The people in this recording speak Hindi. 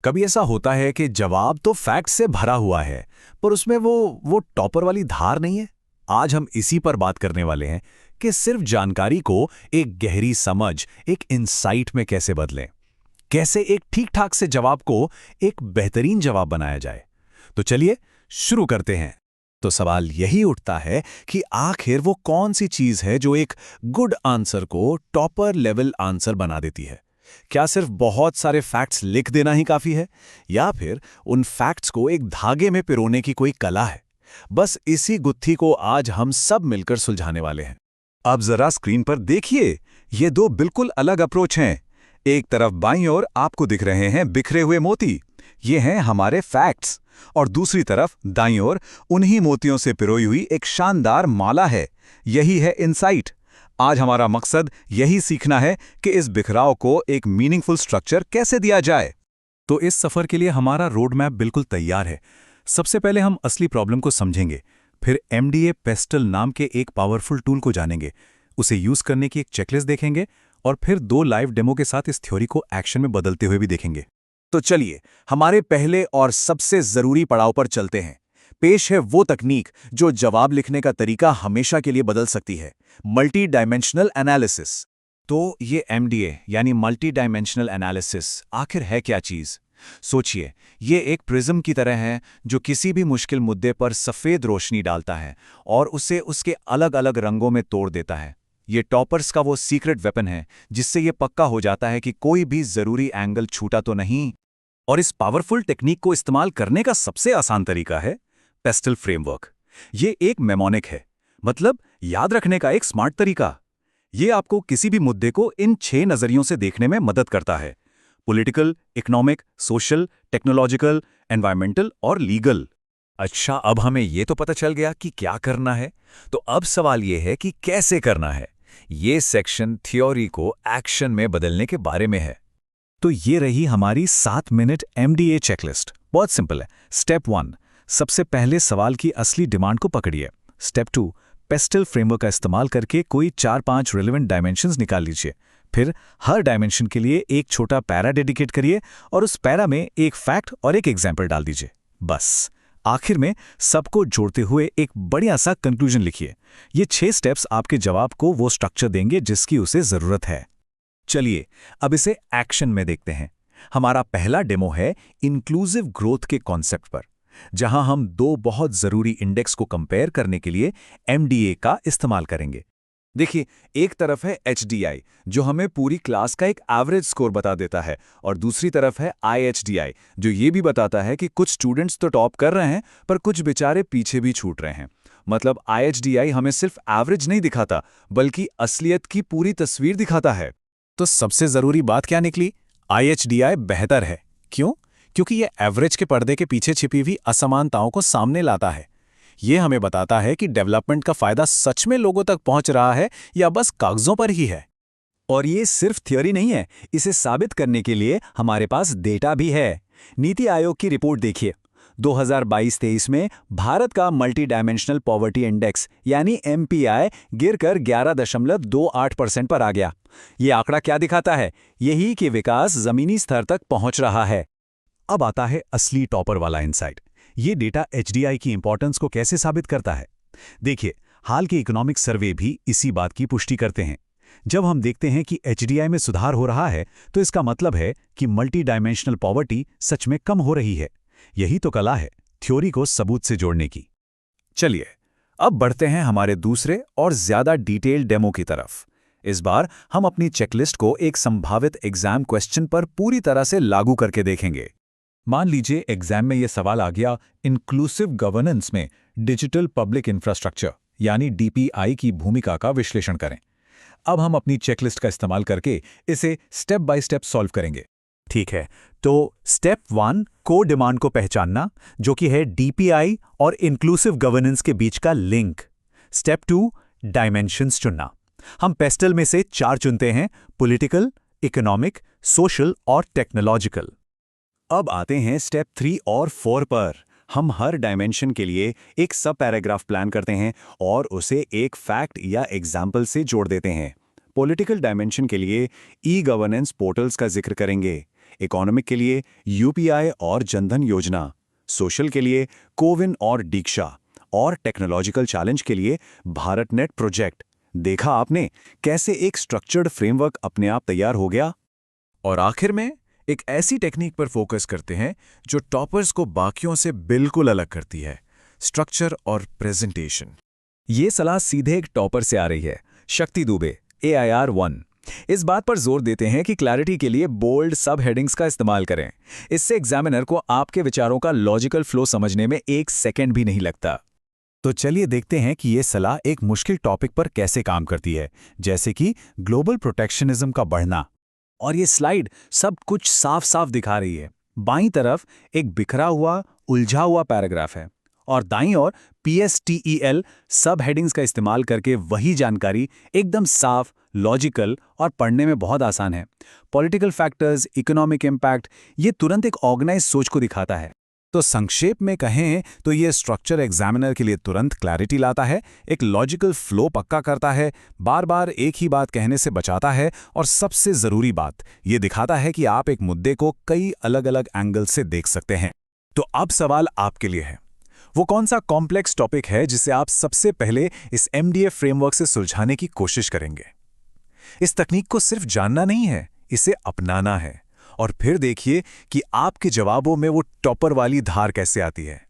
कभी ऐसा होता है कि जवाब तो फैक्ट से भरा हुआ है, पर उसमें वो टॉपर वाली धार नहीं है। आज हम इसी पर बात करने वाले हैं कि सिर्फ जानकारी को एक गहरी समझ, एक इंसाइट में कैसे बदलें। कैसे एक ठीक-ठाक से जवाब को एक बेहतरीन जवाब बनाया जाए। तो चलिए शुरू करते हैं। तो सवाल यही उठता है कि आखिर वो कौन सी चीज है जो एक गुड आंसर को टॉपर लेवल आंसर बना देती है। क्या सिर्फ बहुत सारे फैक्ट्स लिख देना ही काफी है, या फिर उन फैक्ट्स को एक धागे में पिरोने की कोई कला है। बस इसी गुत्थी को आज हम सब मिलकर सुलझाने वाले हैं। अब जरा स्क्रीन पर देखिए, ये दो बिल्कुल अलग अप्रोच हैं। एक तरफ बाईं ओर आपको दिख रहे हैं बिखरे हुए मोती, ये हैं हमारे फैक्ट्स, और दूसरी तरफ दाईं ओर उन्हीं मोतियों से पिरोई हुई एक शानदार माला है। यही है इनसाइट। आज हमारा मकसद यही सीखना है कि इस बिखराव को एक मीनिंगफुल स्ट्रक्चर कैसे दिया जाए। तो इस सफर के लिए हमारा रोड मैप बिल्कुल तैयार है। सबसे पहले हम असली प्रॉब्लम को समझेंगे, फिर एमडीए पेस्टल नाम के एक पावरफुल टूल को जानेंगे, उसे यूज करने की एक चेकलिस्ट देखेंगे, और फिर 2 लाइव डेमो के साथ इस थ्योरी को एक्शन में बदलते हुए भी देखेंगे। तो चलिए हमारे पहले और सबसे जरूरी पड़ाव पर चलते हैं। पेश है वो तकनीक जो जवाब लिखने का तरीका हमेशा के लिए बदल सकती है, मल्टी डायमेंशनल एनालिसिस। तो ये एमडीए यानी मल्टी डायमेंशनल एनालिसिस आखिर है क्या चीज? सोचिए, ये एक प्रिज्म की तरह है जो किसी भी मुश्किल मुद्दे पर सफेद रोशनी डालता है और उसे उसके अलग अलग रंगों में तोड़ देता है। ये टॉपर्स का वो सीक्रेट वेपन है जिससे ये पक्का हो जाता है कि कोई भी जरूरी एंगल छूटा तो नहीं। और इस पावरफुल टेक्निक को इस्तेमाल करने का सबसे आसान तरीका है पेस्टल फ्रेमवर्क। ये एक मेमोनिक है, मतलब याद रखने का एक स्मार्ट तरीका। ये आपको किसी भी मुद्दे को इन 6 नजरियों से देखने में मदद करता है: political, economic, social, technological, environmental और लीगल। अच्छा, अब हमें ये तो पता चल गया कि क्या करना है। तो अब सवाल ये है कि कैसे करना है। ये सेक्शन थ्योरी को एक्शन में बदलने के बारे में है। तो ये रही हमारी 7 मिनट एमडीए चेकलिस्ट। बहुत सिंपल है। स्टेप 1, सबसे पहले सवाल की असली डिमांड को पकड़िए। स्टेप 2, पेस्टल फ्रेमवर्क का इस्तेमाल करके कोई 4-5 रिलेवेंट डायमेंशंस निकाल लीजिए। फिर हर डायमेंशन के लिए एक छोटा पैरा डेडिकेट करिए और उस पैरा में एक फैक्ट और एक एग्जाम्पल डाल दीजिए। बस आखिर में सबको जोड़ते हुए एक बढ़िया सा कंक्लूजन लिखिए। ये 6 स्टेप्स आपके जवाब को वो स्ट्रक्चर देंगे जिसकी उसे जरूरत है। चलिए अब इसे एक्शन में देखते हैं। हमारा पहला डेमो है इंक्लूसिव ग्रोथ के कॉन्सेप्ट पर, जहां हम 2 बहुत जरूरी इंडेक्स को कंपेयर करने के लिए एमडीए का इस्तेमाल करेंगे। देखिए, एक तरफ है एचडीआई जो हमें पूरी क्लास का एक एवरेज स्कोर बता देता है, और दूसरी तरफ है आईएचडीआई जो ये भी बताता है कि कुछ स्टूडेंट्स तो टॉप कर रहे हैं पर कुछ बेचारे पीछे भी छूट रहे हैं। मतलब आईएचडीआई हमें सिर्फ एवरेज नहीं दिखाता बल्कि असलियत की पूरी तस्वीर दिखाता है। तो सबसे जरूरी बात क्या निकली? आईएचडीआई बेहतर है। क्यों? क्योंकि ये एवरेज के पर्दे के पीछे छिपी हुई असमानताओं को सामने लाता है। ये हमें बताता है कि डेवलपमेंट का फायदा सच में लोगों तक पहुंच रहा है या बस कागजों पर ही है। और ये सिर्फ थ्योरी नहीं है, इसे साबित करने के लिए हमारे पास डेटा भी है। नीति आयोग की रिपोर्ट देखिए। 2022-23 में भारत का मल्टी डायमेंशनल पॉवर्टी इंडेक्स यानी एमपीआई गिरकर 11.28% पर आ गया। ये आंकड़ा क्या दिखाता है? यही कि विकास जमीनी स्तर तक पहुंच रहा है। अब आता है असली टॉपर वाला इनसाइट। ये डेटा एचडीआई की इंपॉर्टेंस को कैसे साबित करता है? देखिए, हाल के इकोनॉमिक सर्वे भी इसी बात की पुष्टि करते हैं। जब हम देखते हैं कि एचडीआई में सुधार हो रहा है, तो इसका मतलब है कि मल्टी डायमेंशनल पॉवर्टी सच में कम हो रही है। यही तो कला है, थ्योरी को सबूत से जोड़ने की। चलिए अब बढ़ते हैं हमारे दूसरे और ज्यादा डिटेल्ड डेमो की तरफ। इस बार हम अपनी चेकलिस्ट को एक संभावित एग्जाम क्वेश्चन पर पूरी तरह से लागू करके देखेंगे। मान लीजिए एग्जाम में यह सवाल आ गया, इंक्लूसिव गवर्नेंस में डिजिटल पब्लिक इंफ्रास्ट्रक्चर यानी डीपीआई की भूमिका का विश्लेषण करें। अब हम अपनी चेकलिस्ट का इस्तेमाल करके इसे स्टेप बाय स्टेप सॉल्व करेंगे। ठीक है, तो स्टेप 1 को डिमांड को पहचानना, जो कि है डीपीआई और इंक्लूसिव गवर्नेंस के बीच का लिंक। स्टेप 2 डायमेंशंस चुनना। हम पेस्टल में से 4 चुनते हैं: पॉलिटिकल, इकोनॉमिक, सोशल और टेक्नोलॉजिकल। अब आते हैं स्टेप 3 और 4 पर। हम हर डायमेंशन के लिए एक सब पैराग्राफ प्लान करते हैं और उसे एक फैक्ट या एग्जाम्पल से जोड़ देते हैं। पॉलिटिकल डायमेंशन के लिए ई गवर्नेंस पोर्टल्स का जिक्र करेंगे। इकोनॉमिक के लिए यूपीआई और जनधन योजना, सोशल के लिए कोविन और दीक्षा, और टेक्नोलॉजिकल चैलेंज के लिए भारत नेट प्रोजेक्ट। देखा आपने कैसे एक स्ट्रक्चर्ड फ्रेमवर्क अपने आप तैयार हो गया। और आखिर में एक ऐसी टेक्निक पर फोकस करते हैं जो टॉपर्स को बाकियों से बिल्कुल अलग करती है, स्ट्रक्चर और प्रेजेंटेशन। ये सलाह सीधे एक टॉपर से आ रही है, शक्ति दुबे, AIR 1। इस बात पर जोर देते हैं कि क्लैरिटी के लिए बोल्ड सब हेडिंग्स का इस्तेमाल करें। इससे एग्जामिनर को आपके विचारों का लॉजिकल फ्लो समझने में 1 सेकंड भी नहीं लगता। तो चलिए देखते हैं कि ये सलाह एक मुश्किल टॉपिक पर कैसे काम करती है, जैसे कि ग्लोबल प्रोटेक्शनिज्म का बढ़ना। और ये स्लाइड सब कुछ साफ साफ दिखा रही है। बाईं तरफ एक बिखरा हुआ, उलझा हुआ पैराग्राफ है और दाईं ओर PSTEL सब हेडिंग्स का इस्तेमाल करके वही जानकारी एकदम साफ, लॉजिकल और पढ़ने में बहुत आसान है। पॉलिटिकल फैक्टर्स, इकोनॉमिक इम्पैक्ट, ये तुरंत एक ऑर्गेनाइज सोच को दिखाता है। तो संक्षेप में कहें तो ये स्ट्रक्चर एग्जामिनर के लिए तुरंत क्लैरिटी लाता है, एक लॉजिकल फ्लो पक्का करता है, बार बार एक ही बात कहने से बचाता है, और सबसे ज़रूरी बात ये दिखाता है कि आप एक मुद्दे को कई अलग अलग एंगल से देख सकते हैं। तो अब सवाल आपके लिए है, वो कौन सा कॉम्प्लेक्स टॉपिक है जिसे आप सबसे पहले इस MDA फ्रेमवर्क से सुलझाने की कोशिश करेंगे? इस तकनीक को सिर्फ जानना नहीं है, इसे अपनाना है। और फिर देखिए कि आपके जवाबों में वो टॉपर वाली धार कैसे आती है।